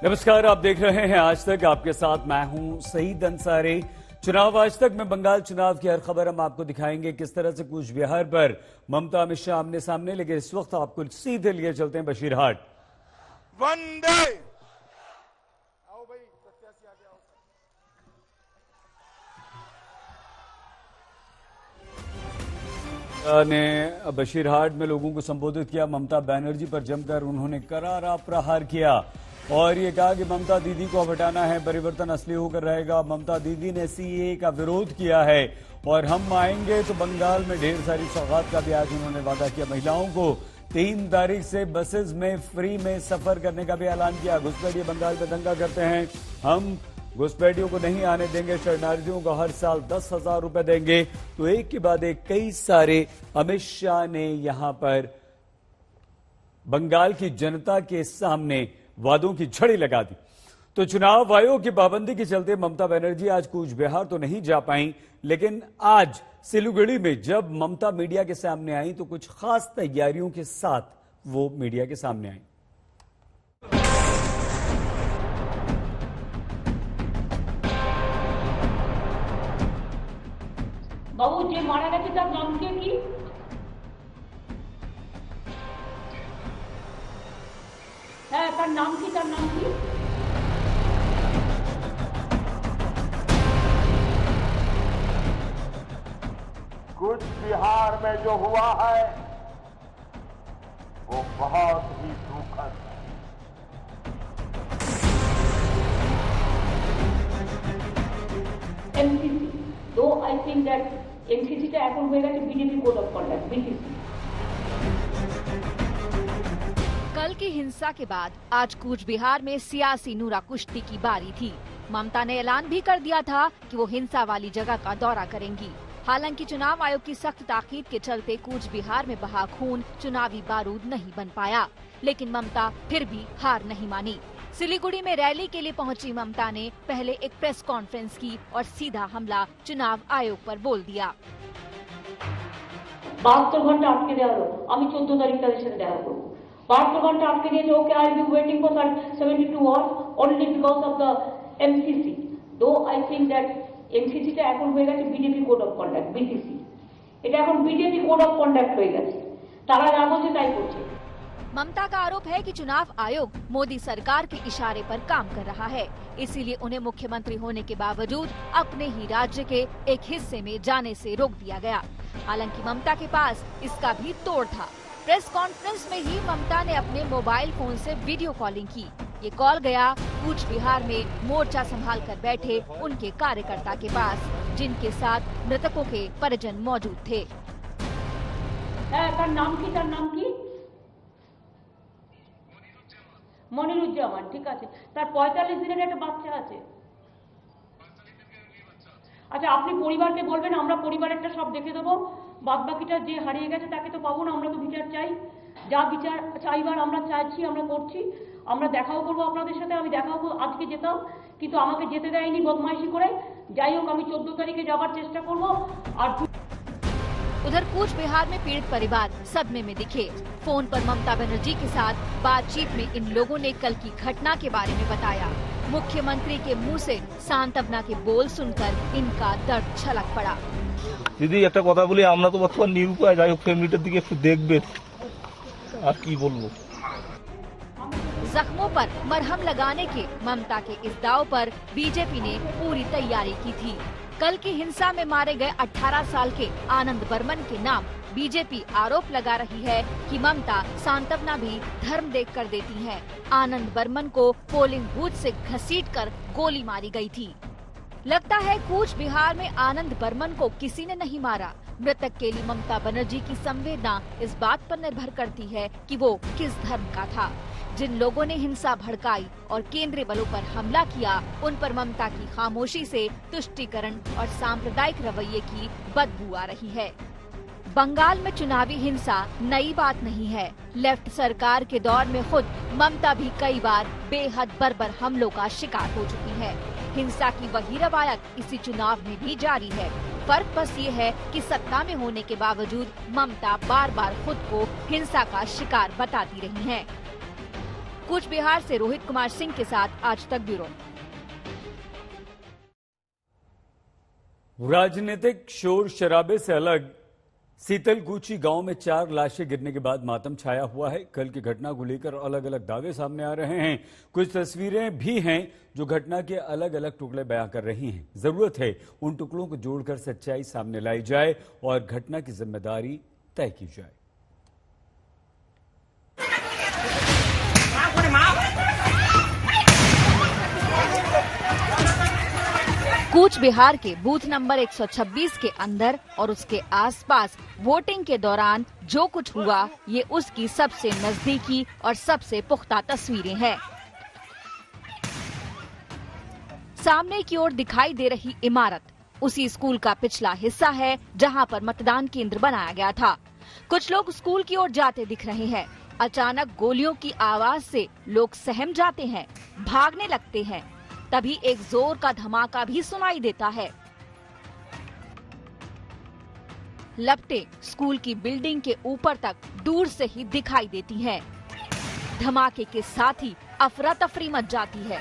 नमस्कार, आप देख रहे हैं आज तक। आपके साथ मैं हूं सईद अंसारी। चुनाव आज तक में बंगाल चुनाव की हर खबर हम आपको दिखाएंगे। किस तरह से कूच बिहार पर ममता अमित शाह आमने सामने, लेकिन इस वक्त आपको सीधे लिए चलते हैं बशीरहाट। वंदे आओ भाई, प्रत्याशी आ जाओ। ने बशीरहाट में लोगों को संबोधित किया। ममता बनर्जी पर जमकर उन्होंने करारा प्रहार किया और ये कहा कि ममता दीदी को हटाना है, परिवर्तन असली होकर रहेगा। ममता दीदी ने सीएए का विरोध किया है और हम आएंगे तो बंगाल में ढेर सारी सौगात का भी आज उन्होंने वादा किया। महिलाओं को 3 तारीख से बसेस में फ्री में सफर करने का भी ऐलान किया। घुसपैठिए बंगाल में दंगा करते हैं, हम घुसपैठियों को नहीं आने देंगे। शरणार्थियों को हर साल 10,000 रुपए देंगे। तो एक के बाद एक कई सारे अमित शाह ने यहां पर बंगाल की जनता के सामने वादों की झड़ी लगा दी। तो चुनाव आयोग की पाबंदी के चलते ममता बनर्जी आज कूच बिहार तो नहीं जा पाई, लेकिन आज सिलीगुड़ी में जब ममता मीडिया के सामने आई तो कुछ खास तैयारियों के साथ वो मीडिया के सामने आई। बाबू जे मारा गया तार नाम की है, तार नाम की कूच बिहार में जो हुआ है वो बहुत ही दुखद है। एमसीसी दो आई थिंक दैट एमसीसी টা এখন হয়ে গেছে BJP code of conduct BCC. कल की हिंसा के बाद आज कूच बिहार में सियासी नूरा कुश्ती की बारी थी। ममता ने ऐलान भी कर दिया था कि वो हिंसा वाली जगह का दौरा करेंगी। हालांकि चुनाव आयोग की सख्त ताकीद के चलते कूच बिहार में बहा खून चुनावी बारूद नहीं बन पाया, लेकिन ममता फिर भी हार नहीं मानी। सिलीगुड़ी में रैली के लिए पहुंची ममता ने पहले एक प्रेस कॉन्फ्रेंस की और सीधा हमला चुनाव आयोग पर बोल दिया। 72 ঘন্টা আটকে দেওয়া হলো, আমি 14 তারিখ তাদের সাথে দেখা করব। 72 ঘন্টা আটকে দিয়েছে, okay I be waiting for 72 hours only because of the MCC. Though I think that MCC টা এখন হয়ে গেছে BJP code of conduct BCC. এটা এখন বিজেপি কোড অফ কন্ডাক্ট হয়ে গেছে, তারা যা বলছে তাই করছে। ममता का आरोप है कि चुनाव आयोग मोदी सरकार के इशारे पर काम कर रहा है, इसीलिए उन्हें मुख्यमंत्री होने के बावजूद अपने ही राज्य के एक हिस्से में जाने से रोक दिया गया। हालांकि ममता के पास इसका भी तोड़ था। प्रेस कॉन्फ्रेंस में ही ममता ने अपने मोबाइल फोन से वीडियो कॉलिंग की। ये कॉल गया कूच बिहार में मोर्चा संभाल कर बैठे उनके कार्यकर्ता के पास, जिनके साथ मृतकों के परिजन मौजूद थे। তার নাম কি? মনিরুজ্জামান, ঠিক আছে। তার 45 দিনের একটা বাচ্চা আছে। আচ্ছা, আপনি পরিবারকে বলবেন আমরা পরিবারেরটা সব দেখে দেবো, বাদ বাকিটা যে হারিয়ে গেছে তাকে তো পাবো না। আমরা তো বিচার চাই, যা বিচার চাইবার আমরা চাইছি, আমরা করছি। আমরা দেখাও করবো আপনাদের সাথে, আমি দেখাও আজকে যেতাম কিন্তু আমাকে যেতে দেয়নি বদমাইশি করে। যাই হোক, আমি 14 তারিখে যাবার চেষ্টা করবো। আর उधर कूच बिहार में पीड़ित परिवार सदमे में दिखे। फोन पर ममता बनर्जी के साथ बातचीत में इन लोगों ने कल की घटना के बारे में बताया। मुख्यमंत्री के मुंह से सांत्वना के बोल सुनकर इनका दर्द छलक पड़ा। दीदी एक কথা বলি, আমরা তো বর্তমান নিরুপায়, যাই হোক ফ্যামিলিটার দিকে একটু দেখবেন, আর কি বলবো। जख्मों पर मरहम लगाने के ममता के इस दाव पर बीजेपी ने पूरी तैयारी की थी। कल की हिंसा में मारे गए 18 साल के आनंद बर्मन के नाम बीजेपी आरोप लगा रही है कि ममता सांत्वना भी धर्म देख कर देती है। आनंद बर्मन को पोलिंग बूथ से घसीटकर गोली मारी गई थी। लगता है कूच बिहार में आनंद बर्मन को किसी ने नहीं मारा। मृतक के लिए ममता बनर्जी की संवेदना इस बात पर निर्भर करती है कि वो किस धर्म का था। जिन लोगों ने हिंसा भड़काई और केंद्रीय बलों पर हमला किया, उन पर ममता की खामोशी से तुष्टीकरण और सांप्रदायिक रवैये की बदबू आ रही है। बंगाल में चुनावी हिंसा नई बात नहीं है। लेफ्ट सरकार के दौर में खुद ममता भी कई बार बेहद बर्बर हमलों का शिकार हो चुकी है। हिंसा की वही रवायत इसी चुनाव में भी जारी है। फर्क बस ये है कि सत्ता में होने के बावजूद ममता बार बार खुद को हिंसा का शिकार बताती रही हैं। कूच बिहार से रोहित कुमार सिंह के साथ आज तक ब्यूरो। राजनीतिक शोर शराबे से अलग सीतलकुची गांव में 4 लाशें गिरने के बाद मातम छाया हुआ है। कल की घटना को लेकर अलग अलग दावे सामने आ रहे हैं। कुछ तस्वीरें भी हैं जो घटना के अलग अलग टुकड़े बयां कर रही हैं। जरूरत है उन टुकड़ों को जोड़कर सच्चाई सामने लाई जाए और घटना की जिम्मेदारी तय की जाए। कूच बिहार के बूथ नंबर 126 के अंदर और उसके आसपास वोटिंग के दौरान जो कुछ हुआ ये उसकी सबसे नजदीकी और सबसे पुख्ता तस्वीरें हैं। सामने की ओर दिखाई दे रही इमारत उसी स्कूल का पिछला हिस्सा है जहां पर मतदान केंद्र बनाया गया था। कुछ लोग स्कूल की ओर जाते दिख रहे हैं। अचानक गोलियों की आवाज से लोग सहम जाते हैं, भागने लगते हैं। तभी एक जोर का धमाका भी सुनाई देता है। लपटें स्कूल की बिल्डिंग के ऊपर तक दूर से ही दिखाई देती हैं। धमाके के साथ ही अफरा तफरी मच जाती है।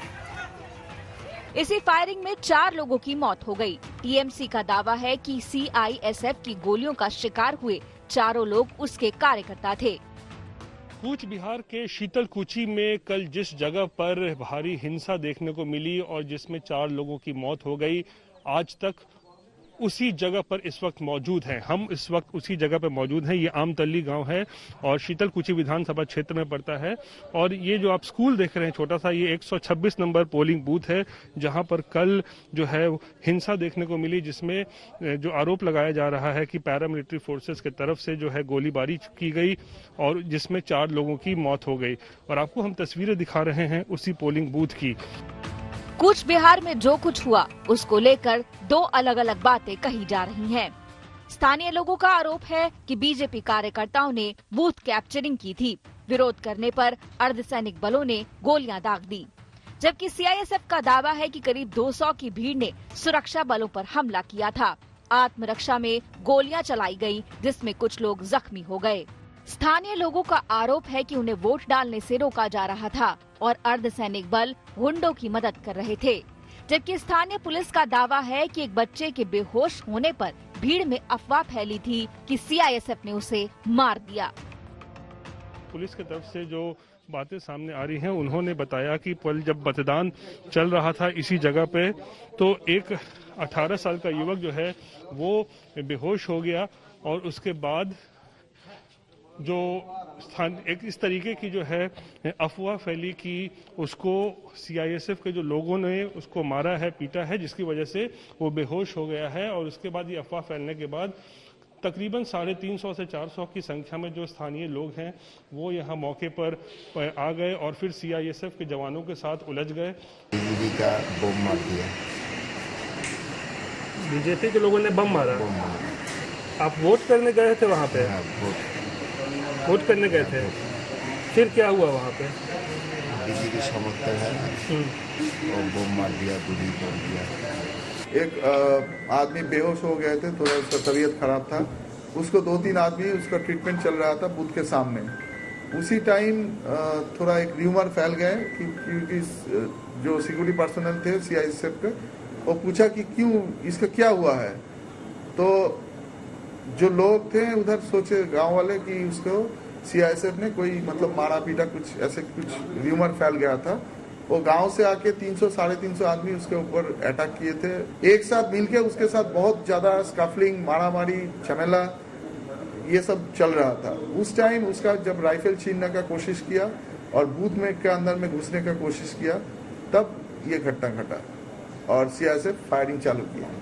इसी फायरिंग में 4 लोगों की मौत हो गई। टीएमसी का दावा है कि सीआईएसएफ की गोलियों का शिकार हुए चारों लोग उसके कार्यकर्ता थे। कूच बिहार के शीतलकुची में कल जिस जगह पर भारी हिंसा देखने को मिली और जिसमें 4 लोगों की मौत हो गई, आज तक उसी जगह पर इस वक्त मौजूद हैं। हम इस वक्त उसी जगह पर मौजूद हैं। ये आमतली गांव है और शीतलकुची विधानसभा क्षेत्र में पड़ता है। और ये जो आप स्कूल देख रहे हैं छोटा सा, ये 126 नंबर पोलिंग बूथ है जहां पर कल जो है हिंसा देखने को मिली, जिसमें जो आरोप लगाया जा रहा है कि पैरामिलिट्री फोर्सेस की तरफ से जो है गोलीबारी की गई और जिसमें 4 लोगों की मौत हो गई। और आपको हम तस्वीरें दिखा रहे हैं उसी पोलिंग बूथ की। कूच बिहार में जो कुछ हुआ उसको लेकर 2 अलग अलग बातें कही जा रही हैं। स्थानीय लोगों का आरोप है कि बीजेपी कार्यकर्ताओं ने बूथ कैप्चरिंग की थी। विरोध करने पर अर्धसैनिक बलों ने गोलियां दाग दी, जबकि सीआईएसएफ का दावा है कि करीब 200 की भीड़ ने सुरक्षा बलों पर हमला किया था। आत्मरक्षा में गोलियां चलाई गई, जिसमें कुछ लोग जख्मी हो गए। स्थानीय लोगों का आरोप है कि उन्हें वोट डालने से रोका जा रहा था और अर्धसैनिक बल गुंडों की मदद कर रहे थे, जबकि स्थानीय पुलिस का दावा है कि एक बच्चे के बेहोश होने पर भीड़ में अफवाह फैली थी कि सीआईएसएफ ने उसे मार दिया। पुलिस की तरफ से जो बातें सामने आ रही हैं, उन्होंने बताया कि जब मतदान चल रहा था इसी जगह पे, तो एक 18 साल का युवक जो है वो बेहोश हो गया और उसके बाद जो एक इस तरीके की जो है अफवाह फैली कि उसको सीआईएसएफ के जो लोगों ने उसको मारा है, पीटा है, जिसकी वजह से वो बेहोश हो गया है। और उसके बाद ये अफवाह फैलने के बाद तकरीबन 350 से 400 की संख्या में जो स्थानीय लोग हैं वो यहाँ मौके पर आ गए और फिर सीआईएसएफ के जवानों के साथ उलझ गए। बीजेपी का बम मार दिया। बीजेपी के लोगों ने बम मारा। आप वोट करने गए थे वहाँ पे? वोट करने गए थे। फिर क्या हुआ वहाँ पे? बीजेपी समर्थक है और बम मार दिया, गोली मार दिया। एक आदमी बेहोश हो गए थे, थोड़ा उसका तबीयत खराब था। उसको 2-3 आदमी उसका ट्रीटमेंट चल रहा था बूथ के सामने। उसी टाइम थोड़ा एक र्यूमर फैल गए क्योंकि जो सिक्योरिटी पर्सनल थे सीआईएसएफ के, वो पूछा कि क्यों, इसका क्या हुआ है। तो जो लोग थे उधर सोचे गांव वाले कि उसको सीआईएसएफ ने कोई मतलब मारा पीटा, कुछ ऐसे कुछ र्यूमर फैल गया था। वो गांव से आके 300-350 आदमी उसके ऊपर अटैक किए थे। एक साथ मिलके उसके साथ बहुत ज्यादा स्कफलिंग, मारामारी, झमेला ये सब चल रहा था। उस टाइम उसका जब राइफल छीनने का कोशिश किया और बूथ में के अंदर में घुसने का कोशिश किया, तब ये घटना घटा और सीआईएसएफ फायरिंग चालू किया।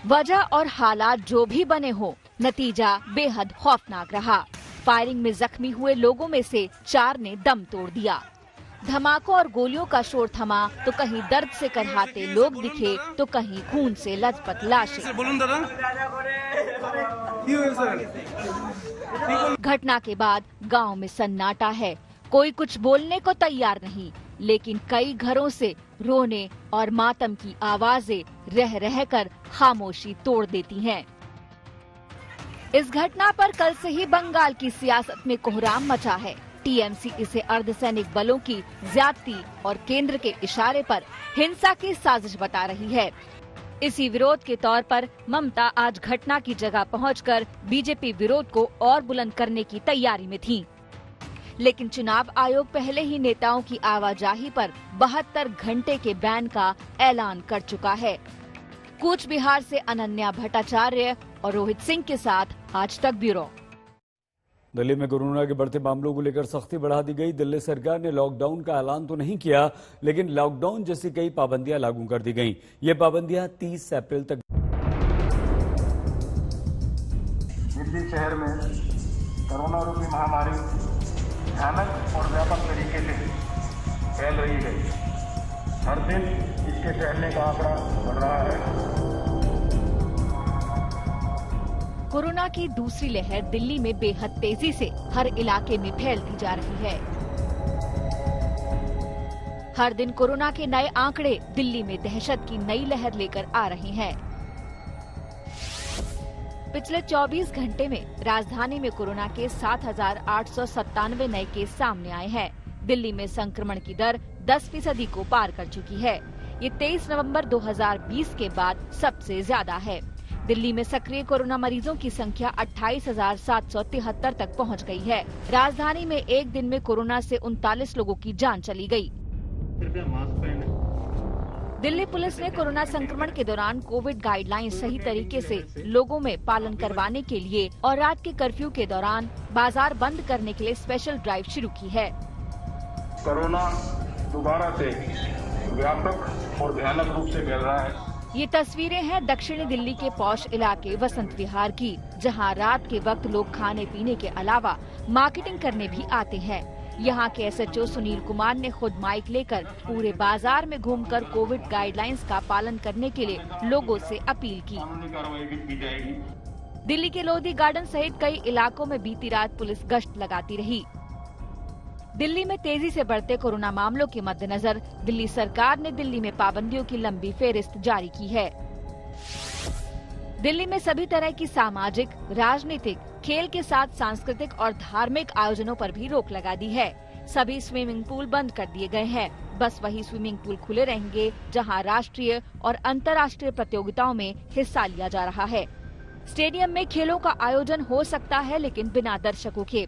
वजह और हालात जो भी बने हो, नतीजा बेहद खौफनाक रहा। फायरिंग में जख्मी हुए लोगों में से 4 ने दम तोड़ दिया। धमाकों और गोलियों का शोर थमा तो कहीं दर्द से करहाते लोग दिखे तो कहीं खून से लथपथ लाशें। घटना के बाद गांव में सन्नाटा है। कोई कुछ बोलने को तैयार नहीं, लेकिन कई घरों से रोने और मातम की आवाजें रह रहकर खामोशी तोड़ देती हैं। इस घटना पर कल से ही बंगाल की सियासत में कोहराम मचा है। टीएमसी इसे अर्धसैनिक बलों की ज्यादती और केंद्र के इशारे पर हिंसा की साजिश बता रही है। इसी विरोध के तौर पर ममता आज घटना की जगह पहुंचकर बीजेपी विरोध को और बुलंद करने की तैयारी में थीं। लेकिन चुनाव आयोग पहले ही नेताओं की आवाजाही पर 72 घंटे के बैन का ऐलान कर चुका है। कूच बिहार से अनन्या भट्टाचार्य और रोहित सिंह के साथ आज तक ब्यूरो। दिल्ली में कोरोना के बढ़ते मामलों को लेकर सख्ती बढ़ा दी गई। दिल्ली सरकार ने लॉकडाउन का ऐलान तो नहीं किया, लेकिन लॉकडाउन जैसी कई पाबंदियां लागू कर दी गईं। ये पाबंदियां 30 अप्रैल तक। दिल्ली शहर में कोरोना रूपी महामारी भयानक और व्यापक तरीके से फैल रही है। हर दिन इसके फैलने का आंकड़ा बढ़ रहा है। कोरोना की दूसरी लहर दिल्ली में बेहद तेजी से हर इलाके में फैलती जा रही है। हर दिन कोरोना के नए आंकड़े दिल्ली में दहशत की नई लहर लेकर आ रहे हैं। पिछले 24 घंटे में राजधानी में कोरोना के 7,897 नए केस सामने आए हैं। दिल्ली में संक्रमण की दर 10% को पार कर चुकी है। ये 23 नवंबर 2020 के बाद सबसे ज्यादा है। दिल्ली में सक्रिय कोरोना मरीजों की संख्या 28,773 तक पहुंच गई है। राजधानी में एक दिन में कोरोना से 39 लोगों की जान चली गई। दिल्ली पुलिस ने कोरोना संक्रमण के दौरान कोविड गाइडलाइन सही तरीके से लोगों में पालन करवाने के लिए और रात के कर्फ्यू के दौरान बाजार बंद करने के लिए स्पेशल ड्राइव शुरू की है। कोरोना दोबारा से व्यापक और भयानक रूप से फैल रहा है। ये तस्वीरें हैं दक्षिणी दिल्ली के पौष इलाके वसंत विहार की, जहां रात के वक्त लोग खाने पीने के अलावा मार्केटिंग करने भी आते हैं। यहाँ के एसएचओ सुनील कुमार ने खुद माइक लेकर पूरे बाजार में घूमकर कोविड गाइडलाइंस का पालन करने के लिए लोगों से अपील की। दिल्ली के लोधी गार्डन सहित कई इलाकों में बीती रात पुलिस गश्त लगाती रही। दिल्ली में तेजी से बढ़ते कोरोना मामलों के मद्देनजर दिल्ली सरकार ने दिल्ली में पाबंदियों की लंबी फेहरिस्त जारी की है। दिल्ली में सभी तरह की सामाजिक, राजनीतिक, खेल के साथ सांस्कृतिक और धार्मिक आयोजनों पर भी रोक लगा दी है। सभी स्विमिंग पूल बंद कर दिए गए हैं। बस वही स्विमिंग पूल खुले रहेंगे जहां राष्ट्रीय और अंतर्राष्ट्रीय प्रतियोगिताओं में हिस्सा लिया जा रहा है। स्टेडियम में खेलों का आयोजन हो सकता है, लेकिन बिना दर्शकों के।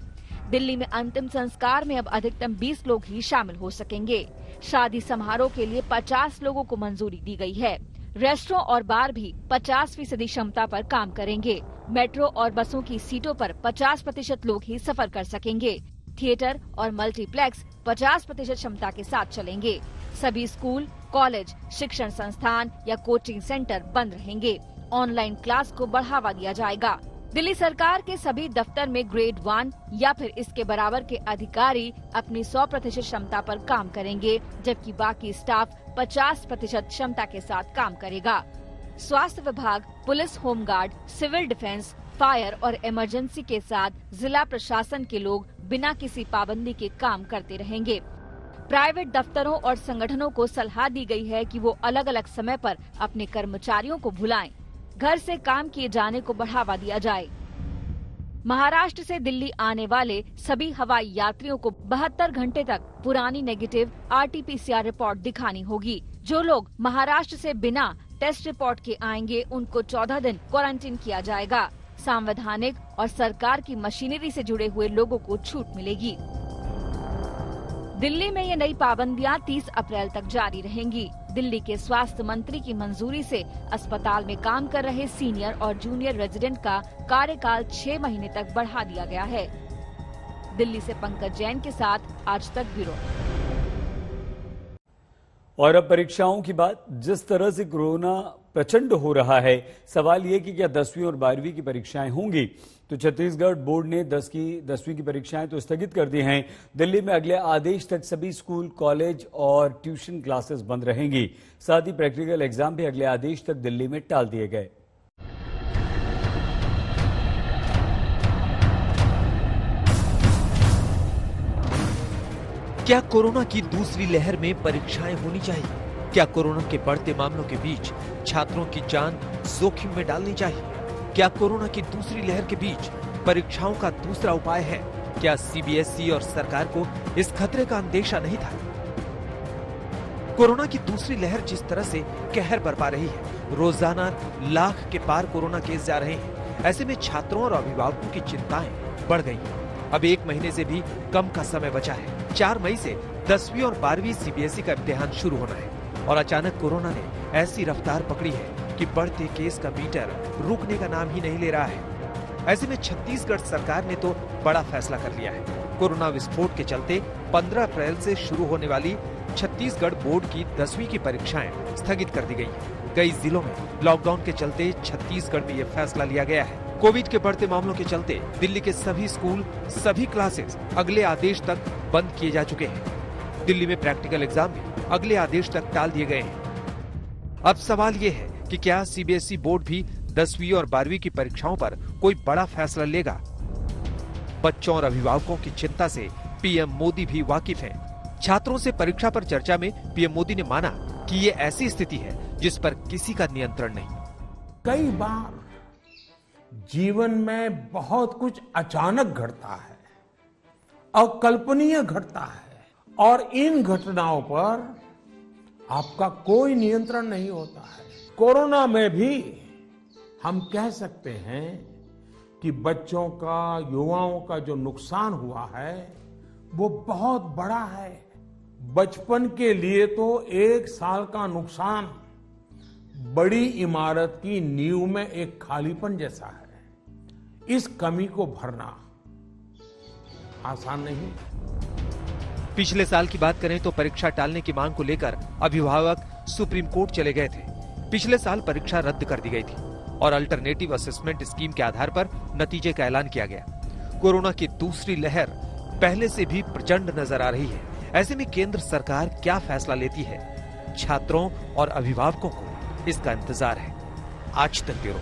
दिल्ली में अंतिम संस्कार में अब अधिकतम 20 लोग ही शामिल हो सकेंगे। शादी समारोह के लिए 50 लोगों को मंजूरी दी गई है। रेस्टोरेंट और बार भी 50% क्षमता पर काम करेंगे। मेट्रो और बसों की सीटों पर 50% लोग ही सफर कर सकेंगे। थिएटर और मल्टीप्लेक्स 50% क्षमता के साथ चलेंगे। सभी स्कूल, कॉलेज, शिक्षण संस्थान या कोचिंग सेंटर बंद रहेंगे। ऑनलाइन क्लास को बढ़ावा दिया जाएगा। दिल्ली सरकार के सभी दफ्तर में ग्रेड 1 या फिर इसके बराबर के अधिकारी अपनी 100% क्षमता पर काम करेंगे, जबकि बाकी स्टाफ 50% क्षमता के साथ काम करेगा। स्वास्थ्य विभाग, police, home guard, civil defence, fire और इमरजेंसी के साथ जिला प्रशासन के लोग बिना किसी पाबंदी के काम करते रहेंगे। प्राइवेट दफ्तरों और संगठनों को सलाह दी गई है कि वो अलग अलग समय पर अपने कर्मचारियों को बुलाएं। घर से काम किए जाने को बढ़ावा दिया जाए। महाराष्ट्र से दिल्ली आने वाले सभी हवाई यात्रियों को 72 घंटे तक पुरानी नेगेटिव RT-PCR रिपोर्ट दिखानी होगी। जो लोग महाराष्ट्र से बिना टेस्ट रिपोर्ट के आएंगे, उनको 14 दिन क्वारंटीन किया जाएगा। संवैधानिक और सरकार की मशीनरी से जुड़े हुए लोगों को छूट मिलेगी। दिल्ली में ये नई पाबंदियां 30 अप्रैल तक जारी रहेंगी। दिल्ली के स्वास्थ्य मंत्री की मंजूरी से अस्पताल में काम कर रहे सीनियर और जूनियर रेजिडेंट का कार्यकाल 6 महीने तक बढ़ा दिया गया है। दिल्ली से पंकज जैन के साथ आज तक ब्यूरो। और अब परीक्षाओं की बात। जिस तरह से कोरोना प्रचंड हो रहा है, सवाल ये कि क्या 10वीं और 12वीं की परीक्षाएं होंगी। तो छत्तीसगढ़ बोर्ड ने 10वीं की परीक्षाएं तो स्थगित कर दी हैं। दिल्ली में अगले आदेश तक सभी स्कूल, कॉलेज और ट्यूशन क्लासेस बंद रहेंगी। साथ ही प्रैक्टिकल एग्जाम भी अगले आदेश तक दिल्ली में टाल दिए गए। क्या कोरोना की दूसरी लहर में परीक्षाएं होनी चाहिए? क्या कोरोना के बढ़ते मामलों के बीच छात्रों की जान जोखिम में डालनी चाहिए? क्या कोरोना की दूसरी लहर के बीच परीक्षाओं का दूसरा उपाय है क्या सीबीएसई और सरकार को इस खतरे का अंदेशा नहीं था? कोरोना की दूसरी लहर जिस तरह से कहर बरपा रही है, रोजाना लाख के पार कोरोना केस जा रहे हैं। ऐसे में छात्रों और अभिभावकों की चिंताएं बढ़ गई हैं। अब 1 महीने से भी कम का समय बचा है। 4 मई से 10वीं और 12वीं सीबीएसई का इम्तिहान शुरू होना है और अचानक कोरोना ने ऐसी रफ्तार पकड़ी है कि बढ़ते केस का मीटर रुकने का नाम ही नहीं ले रहा है। ऐसे में छत्तीसगढ़ सरकार ने तो बड़ा फैसला कर लिया है। कोरोना विस्फोट के चलते 15 अप्रैल से शुरू होने वाली छत्तीसगढ़ बोर्ड की 10वीं की परीक्षाएं स्थगित कर दी गई हैं। कई जिलों में लॉकडाउन के चलते छत्तीसगढ़ में यह फैसला लिया गया है। कोविड के बढ़ते मामलों के चलते दिल्ली के सभी स्कूल, सभी क्लासेस अगले आदेश तक बंद किए जा चुके हैं। दिल्ली में प्रैक्टिकल एग्जाम भी अगले आदेश तक टाल दिए गए हैं। अब सवाल ये है कि क्या सीबीएसई बोर्ड भी 10वीं और 12वीं की परीक्षाओं पर कोई बड़ा फैसला लेगा? बच्चों और अभिभावकों की चिंता से पीएम मोदी भी वाकिफ हैं। छात्रों से परीक्षा पर चर्चा में पीएम मोदी ने माना कि ये ऐसी स्थिति है जिस पर किसी का नियंत्रण नहीं। कई बार जीवन में बहुत कुछ अचानक घटता है, अकल्पनीय घटता है और इन घटनाओं पर आपका कोई नियंत्रण नहीं होता है। कोरोना में भी हम कह सकते हैं कि बच्चों का, युवाओं का जो नुकसान हुआ है वो बहुत बड़ा है। बचपन के लिए तो 1 साल का नुकसान बड़ी इमारत की नींव में एक खालीपन जैसा है। इस कमी को भरना आसान नहीं। पिछले साल की बात करें तो परीक्षा टालने की मांग को लेकर अभिभावक सुप्रीम कोर्ट चले गए थे। पिछले साल परीक्षा रद्द कर दी गई थी और अल्टरनेटिव असेसमेंट स्कीम के आधार पर नतीजे का ऐलान किया गया। कोरोना की दूसरी लहर पहले से भी प्रचंड नजर आ रही है। ऐसे में केंद्र सरकार क्या फैसला लेती है, छात्रों और अभिभावकों को इसका इंतजार है। आज तक ब्यूरो।